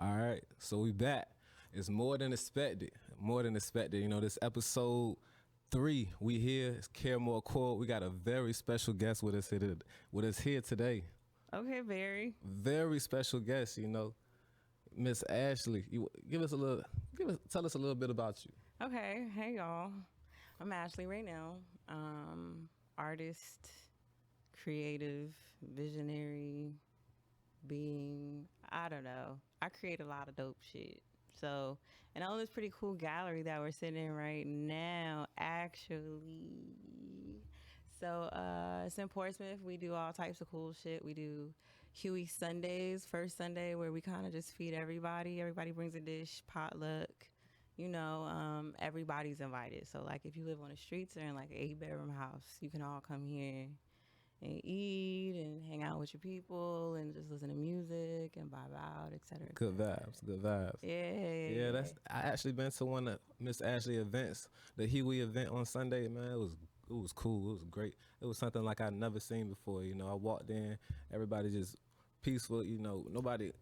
All right, so we back. It's more than expected. More than expected. You know, this episode 3, we here. It's Care More Korb. We got a very special guest with us here today. Okay, very. Very special guest. You know, Miss Ashley. You tell us a little bit about you. Okay, hey y'all. I'm Ashley right now. Artist, creative, visionary, being. I don't know. I create a lot of dope shit. So, and I own this pretty cool gallery that we're sitting in right now, actually. So, it's in Portsmouth. We do all types of cool shit. We do Huey Sundays, first Sunday, where we kind of just feed everybody. Everybody brings a dish, potluck. You know, everybody's invited. So, like, if you live on the streets or in like an 8-bedroom house, you can all come here and eat and hang out with your people and just listen to music and vibe out, et cetera. Good vibes. Good vibes. Yeah. I actually been to one of Miss Ashley events, the Huey event on Sunday. Man, it was cool. It was great. It was something like I'd never seen before. You know, I walked in, everybody just peaceful. You know, nobody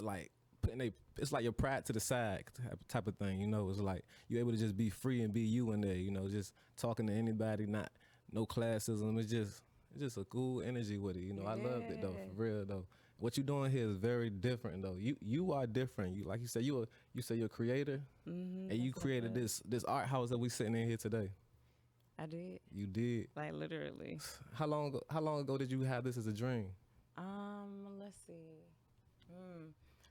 like putting it's like your pride to the side type of thing. You know, it's like you're able to just be free and be you in there. You know, just talking to anybody, no classism. It's just a cool energy with it. You know, I loved it though, for real though. What you doing here is very different though. You are different. You, like you said, you're a creator, and you created this art house that we sitting in here today. I did. You did. Like literally. How long ago did you have this as a dream? Let's see.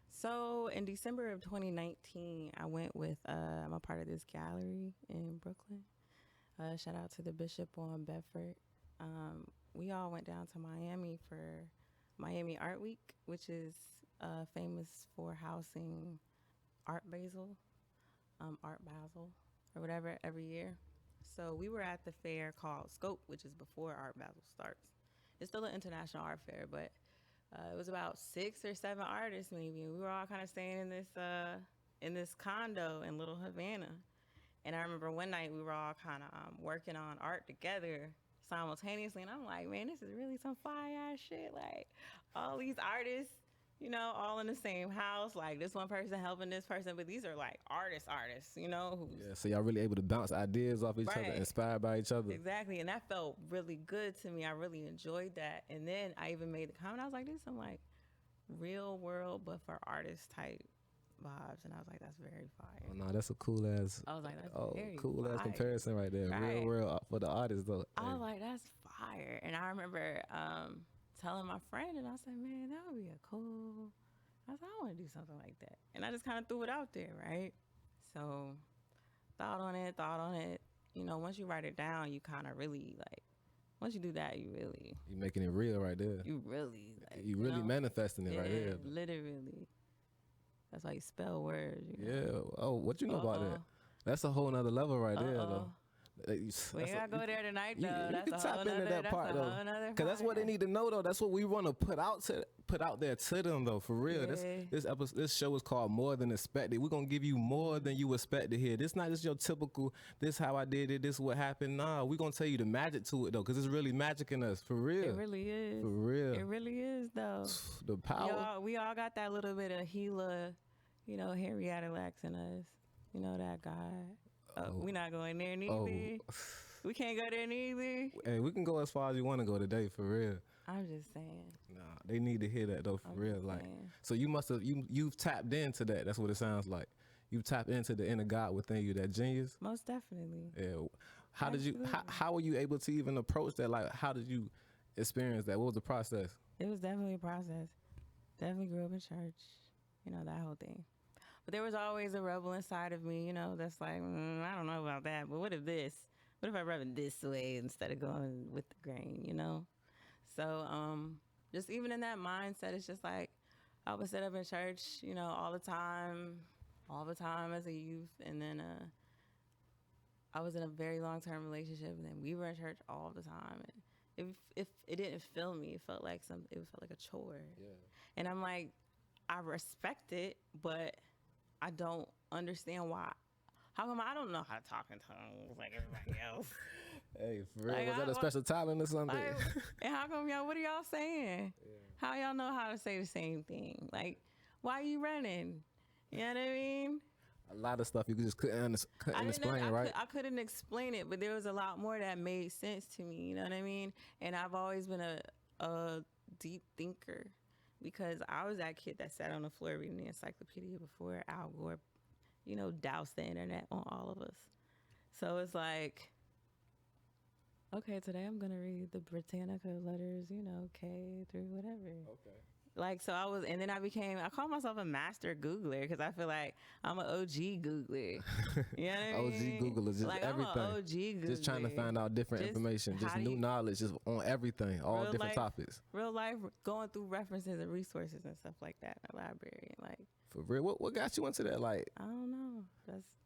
So in December of 2019, I went with I'm a part of this gallery in Brooklyn. Shout out to the Bishop on Bedford. We all went down to Miami for Miami Art Week, which is famous for housing Art Basel, or whatever, every year. So we were at the fair called Scope, which is before Art Basel starts. It's still an international art fair, but it was about 6 or 7 artists maybe. We were all kind of staying in this condo in Little Havana. And I remember one night we were all kind of working on art together simultaneously. And I'm like, man, this is really some fire-ass shit. Like, all these artists, you know, all in the same house. Like, this one person helping this person. But these are, like, artists, you know. Yeah, so y'all really able to bounce ideas off each other, inspired by each other. Exactly. And that felt really good to me. I really enjoyed that. And then I even made the comment. I was like, this is some, like, real world, but for artist type vibes. And I was like, that's very fire. Oh, no, that's a cool ass. I was like, that's very cool fire. Ass comparison right there. Right. Real for the artist though. I was like, that's fire. And I remember telling my friend, and I said, man, that would be a cool. I was like, I want to do something like that. And I just kind of threw it out there, right? So thought on it. You know, once you write it down, you kind of really like. Once you do that, you're making it real right there. You really manifesting it right there. Literally. That's why you spell words. You know? Yeah. Oh, what you know about that? That's a whole nother level right there, though. We gotta go there tonight, though. You can tap into that part, though, because that's what they need to know, though. That's what we want to put out there to them, though. For real, yeah. This show is called More Than Expected. We're gonna give you more than you expected here. This not just your typical. This how I did it. This what happened. Nah, we gonna tell you the magic to it, though, because it's really magic in us. For real, it really is. For real, it really is, though. The power. We all got that little bit of Gila, you know, Henrietta Lacks in us. You know that guy. We not going there neither. We can't go there neither. Hey, we can go as far as you want to go today, for real. I'm just saying. Nah, they need to hear that though, for real. Like, so you must have you've tapped into that. That's what it sounds like. You tapped into the inner God within you, that genius. Most definitely. Yeah. How were you able to even approach that? Like, how did you experience that? What was the process? It was definitely a process. Definitely grew up in church. You know, that whole thing. But there was always a rebel inside of me, you know, that's like, I don't know about that, but what if I rub it this way instead of going with the grain, you know? So just even in that mindset, it's just like I would sit up in church, you know, all the time as a youth. And then I was in a very long-term relationship, and then we were in church all the time. And if it didn't fill me, it felt like a chore. Yeah. And I'm like, I respect it, but I don't understand why. How come I don't know how to talk in tongues like everybody else? Hey, for real, was that a special talent or something? And how come what are y'all saying? Yeah. How y'all know how to say the same thing? Like, Why you running? You know what I mean? A lot of stuff you just couldn't explain, right? I couldn't explain it, but there was a lot more that made sense to me. You know what I mean? And I've always been a deep thinker because I was that kid that sat on the floor reading the encyclopedia before Al Gore, doused the internet on all of us. So it's like, okay, today I'm gonna read the Britannica letters, K through whatever. Okay. Like, so I call myself a master Googler because I feel like I'm an OG Googler. You know what I mean? OG Google is just like, everything. I'm an OG Googler. Just trying to find out different information, just new knowledge, just on everything, all different topics. Real life, going through references and resources and stuff like that in the library. Like, for real, what got you into that? Like, I don't know.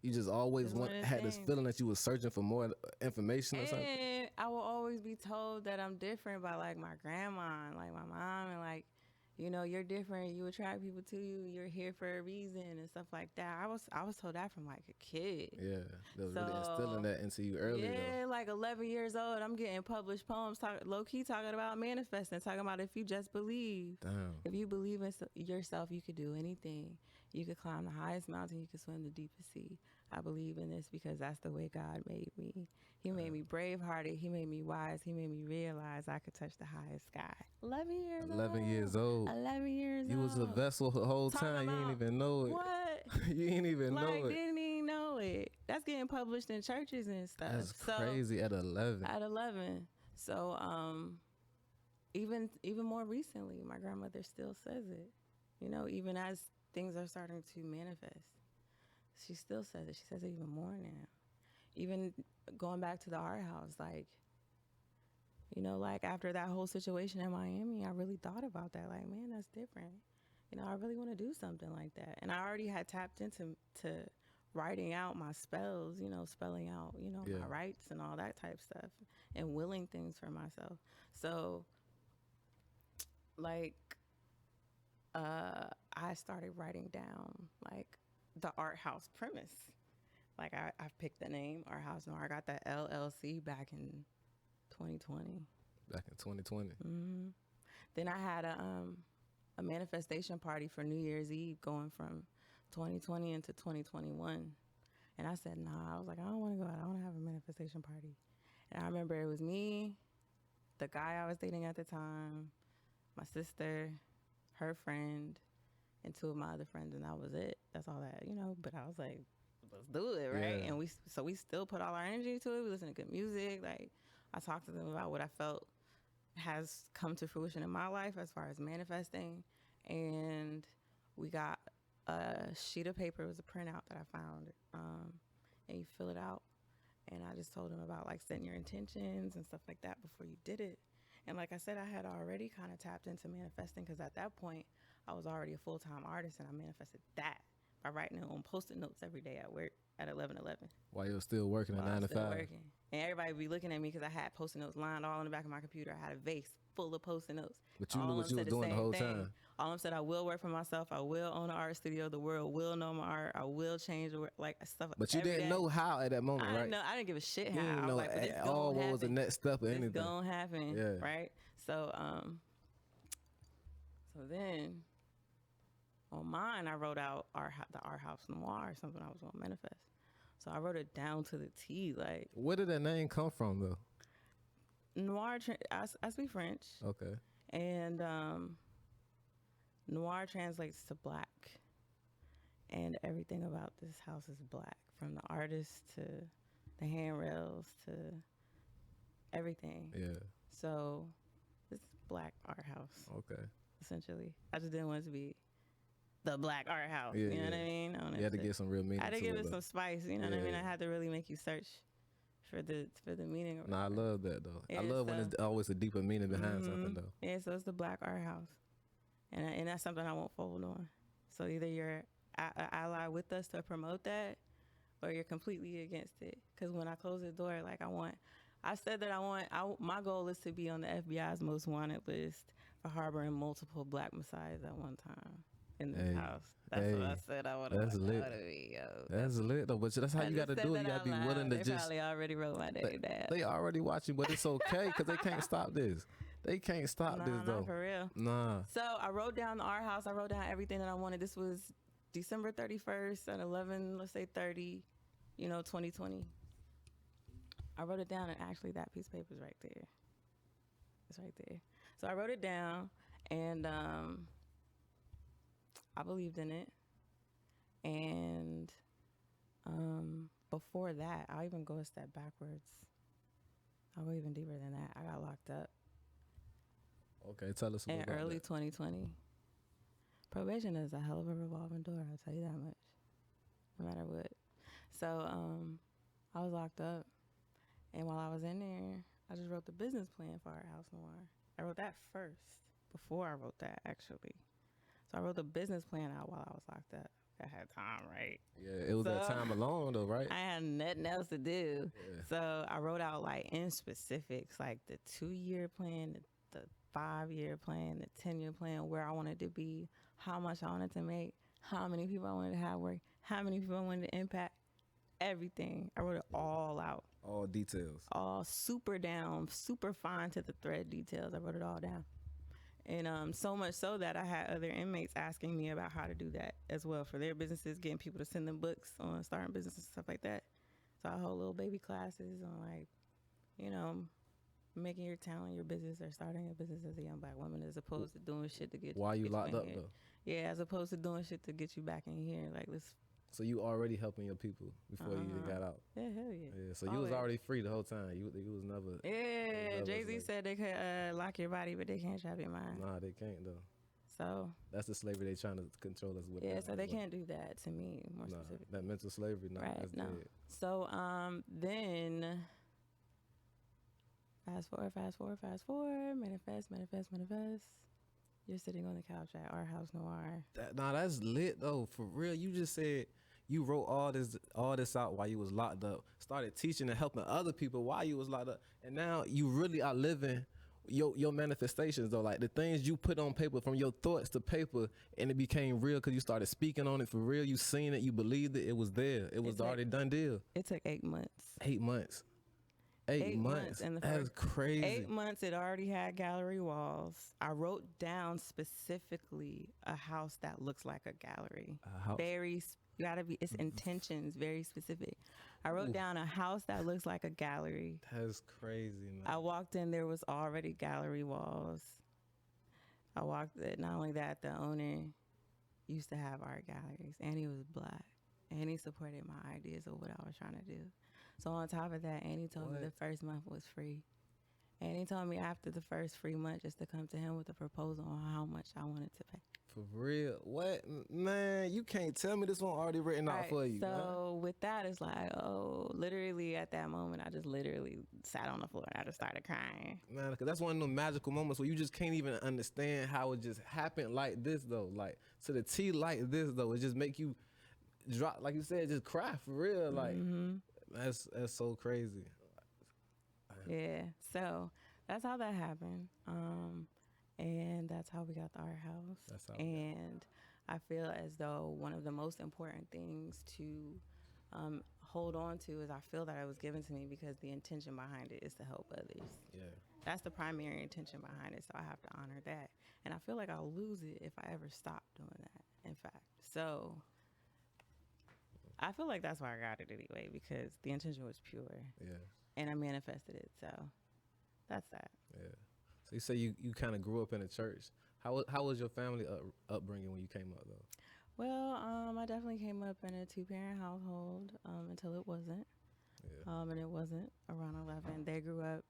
You just always had this feeling that you was searching for more information or something? And I will always be told that I'm different by, like, my grandma and, like, my mom and, like, you're different. You attract people to you. You're here for a reason and stuff like that. I was told that from like a kid. Yeah, they was really instilling that into you early. Yeah, though. Like 11 years old, I'm getting published poems, low key talking about manifesting, talking about if you just believe. Damn. If you believe in yourself, you could do anything. You could climb the highest mountain. You could swim the deepest sea. I believe in this because that's the way God made me. He made me brave-hearted. He made me wise. He made me realize I could touch the highest sky. 11 years old. 11 years old. 11 years old. You was a vessel the whole time. You didn't even know it. What? You didn't even know it. Didn't even know it. That's getting published in churches and stuff. That's crazy at 11. At 11. So, even more recently, my grandmother still says it. Even as things are starting to manifest, she still says it. She says it even more now. Even going back to the art house, like after that whole situation in Miami, I really thought about that. Like, man, that's different. I really want to do something like that. And I already had tapped into writing out my spells, spelling out, my rights and all that type stuff and willing things for myself. So, I started writing down, the art house premise. I picked the name Art House Noir. I got that LLC back in 2020. Back in 2020. Mm-hmm. Then I had a manifestation party for New Year's Eve going from 2020 into 2021. And I said, nah, I was like, I don't want to go out. I want to have a manifestation party. And I remember it was me, the guy I was dating at the time, my sister, her friend, and two of my other friends, and that was it. That's all that, But I was like, let's do it, right? Yeah. And we still put all our energy to it. We listen to good music. I talked to them about what I felt has come to fruition in my life as far as manifesting. And we got a sheet of paper. It was a printout that I found. And you fill it out. And I just told them about setting your intentions and stuff like that before you did it. And like I said, I had already kind of tapped into manifesting because at that point, I was already a full-time artist, and I manifested that by writing it on Post-it notes every day at work at 11:11. While you were still working at 9 to 5. Working. And everybody would be looking at me because I had Post-it notes lined all in the back of my computer. I had a vase full of Post-it notes. But you knew what you was doing the whole time. All of them said, I will work for myself. I will own an art studio. The world will know my art. I will change the world, stuff. But you didn't know how at that moment, right? I didn't give a shit how. You didn't know at all what was the next step or anything. It's gonna happen, right? So, so then on mine, I wrote out the Art House Noir, something I was gonna manifest. So I wrote it down to the T. Where did that name come from, though? Noir. I speak French. Okay. And noir translates to black, and everything about this house is black, from the artist to the handrails to everything. Yeah. So this is black art house. Okay. Essentially, I just didn't want it to be the black art house. Yeah, you know what I mean? You had to get some real meaning. I had to give it some spice. You know what I mean? Yeah. I had to really make you search for the meaning. No, I love that though. Yeah, I love when there's always a deeper meaning behind something though. Yeah, so it's the black art house, and that's something I won't fold on. So either you're an ally with us to promote that, or you're completely against it. Because when I close the door, I said that my goal is to be on the FBI's most wanted list for harboring multiple black messiahs at one time in this house. That's what I said I want to be. That's lit though, but that's how you got to do it. You got to be willing to they just. Probably already wrote my name down. They already watching, but it's okay because they can't stop this. They can't stop this Nah, not though. for real. Nah. So I wrote down our house. I wrote down everything that I wanted. This was December 31st at 11, let's say 30, 2020. I wrote it down, and actually that piece of paper is right there. It's right there. So I wrote it down, and I believed in it. And before that, I'll even go a step backwards. I'll go even deeper than that. I got locked up Okay, tell us in about early that. 2020. Probation is a hell of a revolving door, I'll tell you that much, no matter what. So I was locked up, and while I was in there, I just wrote the business plan for our house noir. I wrote that first, before I wrote that, actually. So I wrote the business plan out while I was locked up. I had time, right? Yeah, it was that So- time alone though, right? I had nothing else to do. Yeah. So I wrote out like in specifics, like the 2-year plan, the 5-year plan, the 10-year plan, where I wanted to be, how much I wanted to make, how many people I wanted to have work, how many people I wanted to impact, everything. I wrote it all out, All details. all super down, super fine to the thread details. I wrote it all down. And so much so that I had other inmates asking me about how to do that as well for their businesses, getting people to send them books on starting businesses and stuff like that. So I hold little baby classes on like, making your talent your business or starting a business as a young black woman, as opposed to doing shit to get Why you get locked in up here. though? Yeah, as opposed to doing shit to get you back in here. Like let's So you already helping your people before you even got out. yeah, hell yeah. Yeah. So you was Always. already free the whole time. You was never. Yeah, never Jay-Z slave. said they could lock your body, but they can't trap your mind. Nah, they can't though. So That's the slavery they trying to control us with. yeah, now, so they but can't do that to me, more Nah, specific. that mental slavery. Nah, Right, that's no. dead. So then fast forward, manifest. You're sitting on the couch at our house noir. That's lit though. For real, you just said you wrote all this out while you was locked up. Started teaching and helping other people while you was locked up, and now you really are living your manifestations though. Like the things you put on paper, from your thoughts to paper, and it became real because you started speaking on it for real. You seen it, you believed it. It was there. It was It's like- already done deal. It took 8 months. 8 months. 8 months. And the That's first crazy. 8 months, it already had gallery walls. I wrote down specifically a house that looks like a gallery. A house. You gotta be, it's intentions, very specific. I wrote Ooh. down a house that looks like a gallery. That's crazy, man. I walked in, there was already gallery walls. I walked in, not only that, the owner used to have art galleries, and he was black, and he supported my ideas of what I was trying to do. So on top of that, Annie told me What? the first month was free. And he told me after the first free month just to come to him with a proposal on how much I wanted to pay. For real. What? Man, you can't tell me this one already written out Right, for you. man. so with that, it's like, oh, literally at that moment, I just literally sat on the floor and I just started crying. Man, because that's one of those magical moments where you just can't even understand how it just happened like this, though. Like, to the T like this, though. It just make you drop, like you said, just cry for real. Like, that's so crazy. Yeah, so that's how that happened. And that's how we got the art house. That's how we got it. And I feel as though one of the most important things to hold on to is I feel that it was given to me because the intention behind it is to help others. Yeah. That's the primary intention behind it, so I have to honor that. And I feel like I'll lose it if I ever stop doing that, in fact. So I feel like that's why I got it anyway, because the intention was pure Yeah. and I manifested it. So that's that. Yeah. So you say you kind of grew up in a church. How was your family upbringing when you came up, though? Well, I definitely came up in a 2-parent household until it wasn't. Yeah. And it wasn't around 11. They grew up,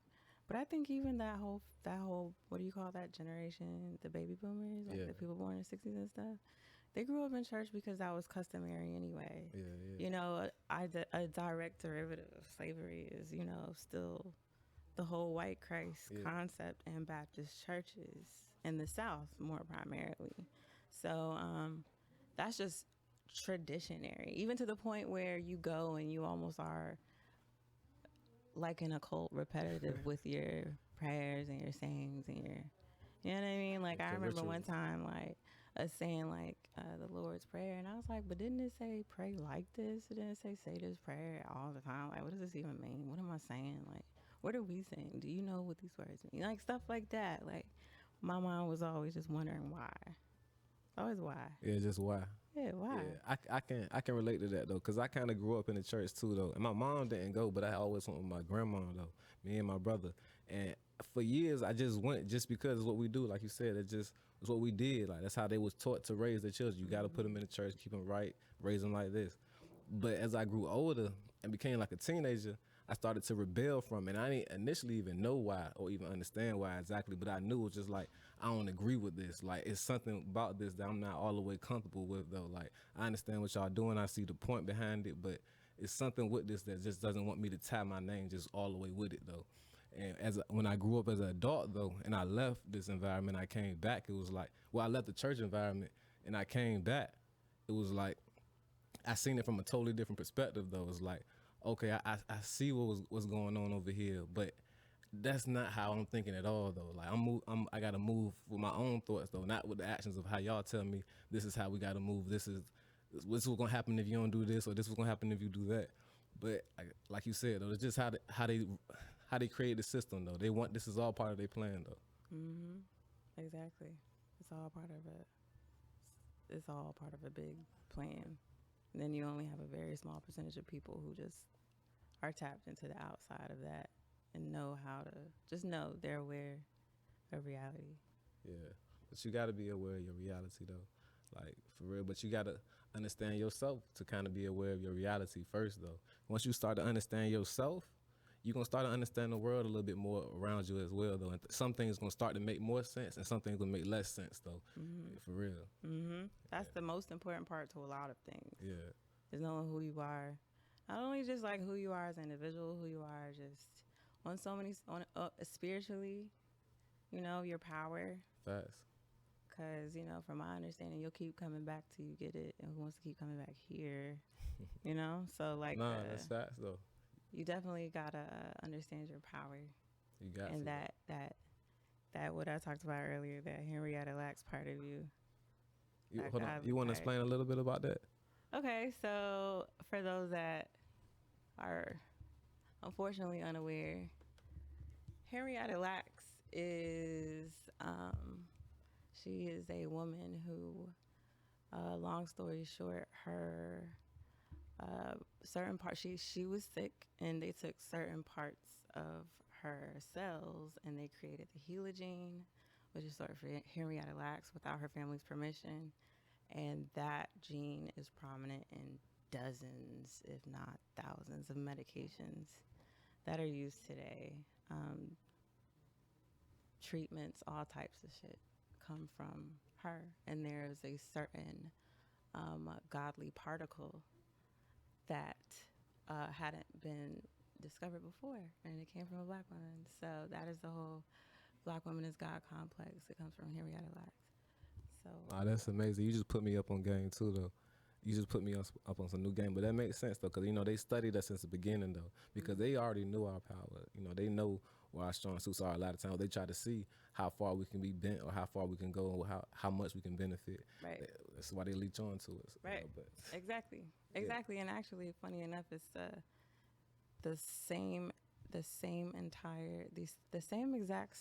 but I think even that whole what do you call that generation, the baby boomers, like Yeah. the people born in the 60s and stuff, they grew up in church because that was customary anyway. Yeah. Yeah. You know, a direct derivative of slavery is, still the whole white Christ Yeah. concept in Baptist churches in the South more primarily. So that's just traditionary, even to the point where you go and you almost are like in a cult, repetitive with your prayers and your sayings and your, you know what I mean? Like Like I the remember one rituals. time, like us saying like the Lord's Prayer, and I was like, but didn't it say pray like this? It didn't say this prayer all the time. Like, what does this even mean? What am I saying? Like, what are we saying? Do you know what these words mean? Like stuff like that. Like my mom was always just wondering why. Always why. Yeah, just why. Yeah, why? Yeah, I can relate to that though, cause I kind of grew up in the church too though, and my mom didn't go, but I always went with my grandma though, me and my brother, and for years I just went just because it's what we do, like you said, it just was what we did, like that's how they was taught to raise their children. You got to put them in the church, keep them right, raise them like this. But as I grew older and became like a teenager, I started to rebel from it. And I didn't initially even know why or even understand why exactly, but I knew it was just like, I don't agree with this. Like, it's something about this that I'm not all the way comfortable with, though. Like, I understand what y'all doing. I see the point behind it, but it's something with this that just doesn't want me to tie my name just all the way with it, though. And when I grew up as an adult, though, and I left this environment, I came back, it was like, well, I left the church environment and I came back. It was like, I seen it from a totally different perspective though. It's like, okay, I see what's going on over here, but that's not how I'm thinking at all though. Like I gotta move with my own thoughts though, not with the actions of how y'all tell me this is how we gotta move. This is what's gonna happen if you don't do this, or this is gonna happen if you do that. But like you said though, it's just how they create the system though. They want this is all part of their plan though. Mhm. Exactly. It's all part of a. It's all part of a big plan. And then you only have a very small percentage of people who just are tapped into the outside of that and know how to just know they're aware of reality. Yeah, but you got to be aware of your reality though, like for real. But you got to understand yourself to kind of be aware of your reality first though. Once you start to understand yourself, you're gonna start to understand the world a little bit more around you as well though. And some things gonna start to make more sense, and some things gonna make less sense though. Mm-hmm. Yeah, for real. Mm-hmm. That's the most important part to a lot of things. Yeah. Is knowing who you are. Not only just like who you are as an individual, who you are just on so many spiritually, you know, your power. Facts. Because, you know, from my understanding, you'll keep coming back till you get it. And who wants to keep coming back here? You know? So, like, Nah, that's facts though. You definitely got to understand your power. You got and to. that what I talked about earlier, that Henrietta Lacks part of you. Hold on. You want to explain a little bit about that? Okay, so for those that are unfortunately unaware, Henrietta Lacks is she is a woman who, long story short, her certain parts she was sick, and they took certain parts of her cells and they created the HeLa gene, which is sort of for Henrietta Lacks without her family's permission. And that gene is prominent in dozens, if not thousands, of medications that are used today. Treatments, all types of shit come from her. And there's a certain godly particle that hadn't been discovered before, and it came from a black woman. So that is the whole black woman is God complex. It comes from Henrietta Lacks. So that's amazing. You just put me up on game too, though. You just put me up on some new game, but that makes sense though, because you know they studied us since the beginning though, because they already knew our power. You know, they know where our strong suits are. A lot of times they try to see how far we can be bent or how far we can go and how much we can benefit. Right. That's why they leech on to us. Right. But exactly. Yeah. And actually, funny enough, it's the same exact